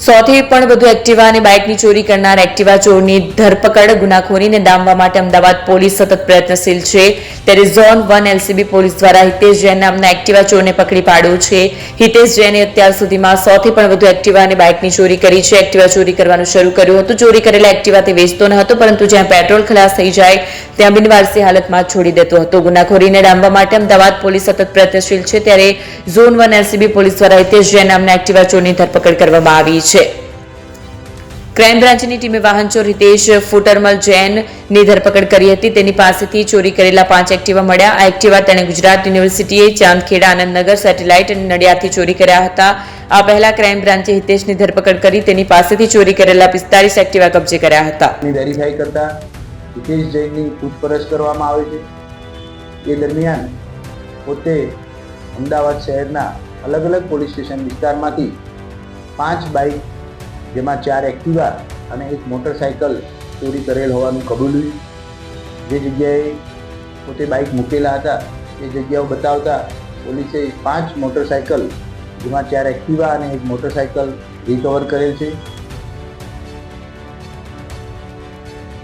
100થી પણ વધુ એક્ટિવા અને બાઇકની ચોરી કરનાર એક્ટિવા ચોરની ધરપકડ ગુનાખોરીને ડામવા માટે અમદાવાદ પોલીસ સતત પ્રયત્નશીલ છે। ત્યારે ઝોન 1 એલસીબી પોલીસ દ્વારા હિતેશ જૈન નામના એક્ટિવા ચોરને પકડી પાડ્યો છે। હિતેશ જૈને અત્યાર સુધીમાં 100થી પણ વધુ એક્ટિવા અને બાઇકની ચોરી કરી છે। એક્ટિવા ચોરી કરવાનું શરૂ કર્યું હતું। ચોરી કરેલા એક્ટિવા તે વેચતો ન હતો, પરંતુ જ્યાં પેટ્રોલ ખલાસ થઈ જાય ત્યાં બિનવારસી હાલતમાં છોડી દેતો હતો। ગુનાખોરીને ડામવા માટે અમદાવાદ પોલીસ સતત પ્રયત્નશીલ છે। ત્યારે ઝોન 1 એલસીબી પોલીસ દ્વારા હિતેશ જૈન નામના એક્ટિવા ચોરની ધરપકડ કરવામાં આવી છે। ક્રાઇમ બ્રાન્ચની ટીમે વાહન ચોર હિતેશ ફુટરમલ જૈનની ધરપકડ કરી હતી। તેની પાસેથી ચોરી કરેલા 5 એક્ટિવા મળ્યા। આ એક્ટિવા તેણે ગુજરાત યુનિવર્સિટીએ, ચાંદખેડા, આનંદનગર, સેટેલાઇટ અને નડિયાદથી ચોરી કર્યા હતા। આ પહેલા ક્રાઇમ બ્રાન્ચે હિતેશની ધરપકડ કરી તેની પાસેથી ચોરી કરેલા 45 એક્ટિવા કબજે કર્યા હતા। વેરીફાઈ કરતા હિતેશ જૈનની પૂછપરછ કરવામાં આવે છે। એ દરમિયાન પોતે અમદાવાદ શહેરના અલગ અલગ પોલીસ સ્ટેશન વિસ્તારમાંથી 5 બાઇક, જેમાં 4 એક્ટિવા અને 1 મોટરસાઇકલ ચોરી કરેલ હોવાનું કબૂલ્યું। જે જગ્યાએ પોતે બાઇક મૂકેલા હતા એ જગ્યાઓ બતાવતા પોલીસે 5 મોટરસાઇકલ, જેમાં 4 એક્ટિવા અને 1 મોટરસાઇકલ રિકવર કરેલ છે।